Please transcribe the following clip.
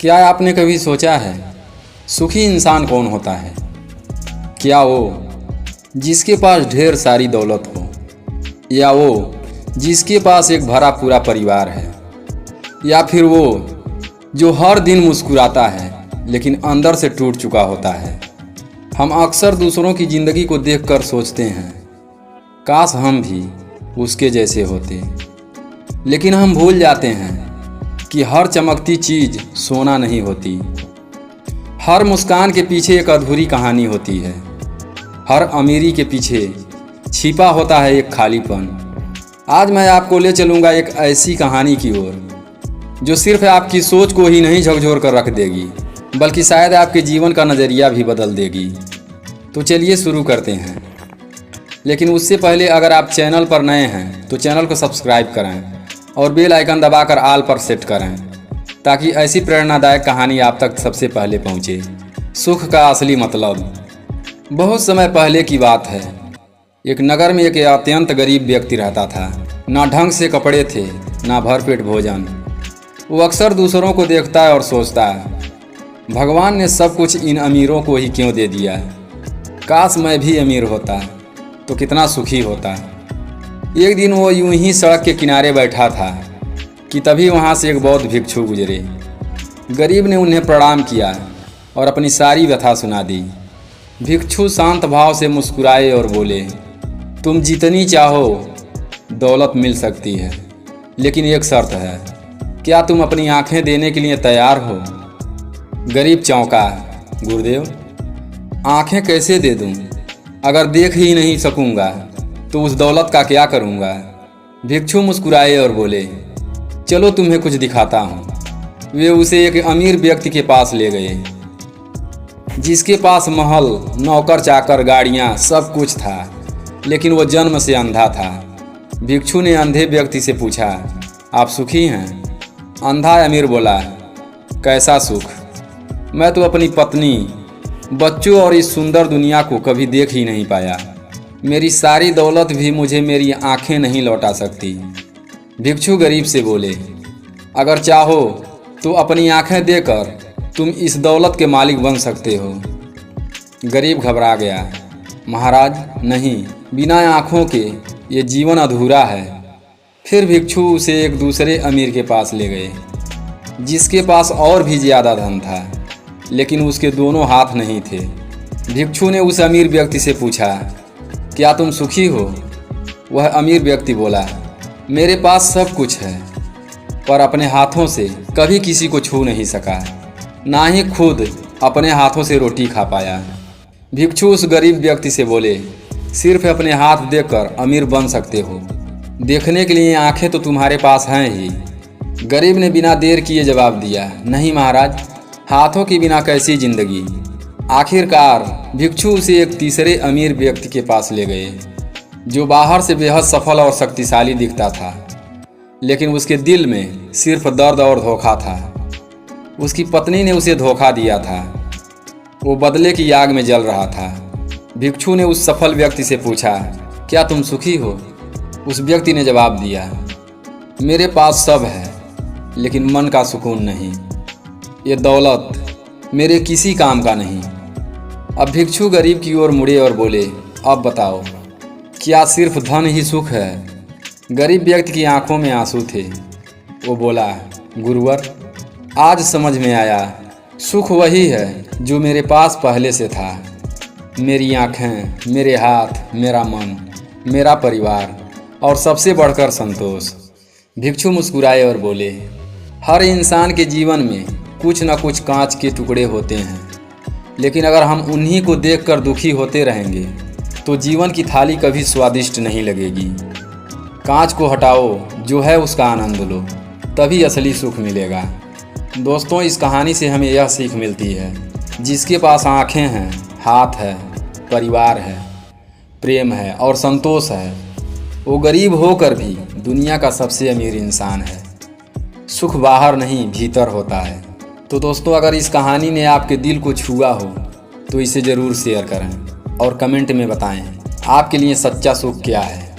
क्या आपने कभी सोचा है सुखी इंसान कौन होता है? क्या वो जिसके पास ढेर सारी दौलत हो, या वो जिसके पास एक भरा पूरा परिवार है, या फिर वो जो हर दिन मुस्कुराता है लेकिन अंदर से टूट चुका होता है? हम अक्सर दूसरों की ज़िंदगी को देखकर सोचते हैं काश हम भी उसके जैसे होते, लेकिन हम भूल जाते हैं कि हर चमकती चीज़ सोना नहीं होती। हर मुस्कान के पीछे एक अधूरी कहानी होती है। हर अमीरी के पीछे छिपा होता है एक खालीपन। आज मैं आपको ले चलूँगा एक ऐसी कहानी की ओर जो सिर्फ आपकी सोच को ही नहीं झकझोर कर रख देगी, बल्कि शायद आपके जीवन का नज़रिया भी बदल देगी। तो चलिए शुरू करते हैं। लेकिन उससे पहले अगर आप चैनल पर नए हैं तो चैनल को सब्सक्राइब करें और बेल आइकन दबाकर ऑल पर सेट करें, ताकि ऐसी प्रेरणादायक कहानी आप तक सबसे पहले पहुंचे। सुख का असली मतलब। बहुत समय पहले की बात है। एक नगर में एक अत्यंत गरीब व्यक्ति रहता था। ना ढंग से कपड़े थे, ना भरपेट भोजन। वो अक्सर दूसरों को देखता है और सोचता है, भगवान ने सब कुछ इन अमीरों को ही क्यों दे दिया? काश मैं भी अमीर होता तो कितना सुखी होता। एक दिन वो यूं ही सड़क के किनारे बैठा था कि तभी वहाँ से एक बौद्ध भिक्षु गुजरे। गरीब ने उन्हें प्रणाम किया और अपनी सारी व्यथा सुना दी। भिक्षु शांत भाव से मुस्कुराए और बोले, तुम जितनी चाहो दौलत मिल सकती है, लेकिन एक शर्त है, क्या तुम अपनी आंखें देने के लिए तैयार हो? गरीब चौंका, गुरुदेव, आंखें कैसे दे दूं? अगर देख ही नहीं सकूंगा तो उस दौलत का क्या करूंगा? भिक्षु मुस्कुराए और बोले, चलो तुम्हें कुछ दिखाता हूँ। वे उसे एक अमीर व्यक्ति के पास ले गए, जिसके पास महल, नौकर चाकर, गाड़ियाँ, सब कुछ था, लेकिन वो जन्म से अंधा था। भिक्षु ने अंधे व्यक्ति से पूछा, आप सुखी हैं? अंधा अमीर बोला, कैसा सुख? मैं तो अपनी पत्नी, बच्चों और इस सुंदर दुनिया को कभी देख ही नहीं पाया। मेरी सारी दौलत भी मुझे मेरी आंखें नहीं लौटा सकती। भिक्षु गरीब से बोले, अगर चाहो तो अपनी आंखें देकर तुम इस दौलत के मालिक बन सकते हो। गरीब घबरा गया, महाराज नहीं, बिना आंखों के ये जीवन अधूरा है। फिर भिक्षु उसे एक दूसरे अमीर के पास ले गए, जिसके पास और भी ज़्यादा धन था, लेकिन उसके दोनों हाथ नहीं थे। भिक्षु ने उस अमीर व्यक्ति से पूछा, क्या तुम सुखी हो? वह अमीर व्यक्ति बोला, मेरे पास सब कुछ है, पर अपने हाथों से कभी किसी को छू नहीं सका, ना ही खुद अपने हाथों से रोटी खा पाया। भिक्षु उस गरीब व्यक्ति से बोले, सिर्फ अपने हाथ देखकर अमीर बन सकते हो, देखने के लिए आंखें तो तुम्हारे पास हैं ही। गरीब ने बिना देर किए जवाब दिया, नहीं महाराज, हाथों के बिना कैसी जिंदगी? आखिरकार भिक्षु उसे एक तीसरे अमीर व्यक्ति के पास ले गए, जो बाहर से बेहद सफल और शक्तिशाली दिखता था, लेकिन उसके दिल में सिर्फ दर्द और धोखा था। उसकी पत्नी ने उसे धोखा दिया था। वो बदले की आग में जल रहा था। भिक्षु ने उस सफल व्यक्ति से पूछा, क्या तुम सुखी हो? उस व्यक्ति ने जवाब दिया, मेरे पास सब है, लेकिन मन का सुकून नहीं। ये दौलत मेरे किसी काम का नहीं। अब भिक्षु गरीब की ओर मुड़े और बोले, अब बताओ, क्या सिर्फ धन ही सुख है? गरीब व्यक्ति की आंखों में आंसू थे। वो बोला, गुरुवर, आज समझ में आया, सुख वही है जो मेरे पास पहले से था। मेरी आंखें, मेरे हाथ, मेरा मन, मेरा परिवार और सबसे बढ़कर संतोष। भिक्षु मुस्कुराए और बोले, हर इंसान के जीवन में कुछ न कुछ कांच के टुकड़े होते हैं, लेकिन अगर हम उन्हीं को देखकर दुखी होते रहेंगे तो जीवन की थाली कभी स्वादिष्ट नहीं लगेगी। कांच को हटाओ, जो है उसका आनंद लो, तभी असली सुख मिलेगा। दोस्तों, इस कहानी से हमें यह सीख मिलती है, जिसके पास आंखें हैं, हाथ है, परिवार है, प्रेम है और संतोष है, वो गरीब होकर भी दुनिया का सबसे अमीर इंसान है। सुख बाहर नहीं, भीतर होता है। तो दोस्तों, अगर इस कहानी ने आपके दिल को छुआ हो तो इसे ज़रूर शेयर करें और कमेंट में बताएं आपके लिए सच्चा सुख क्या है।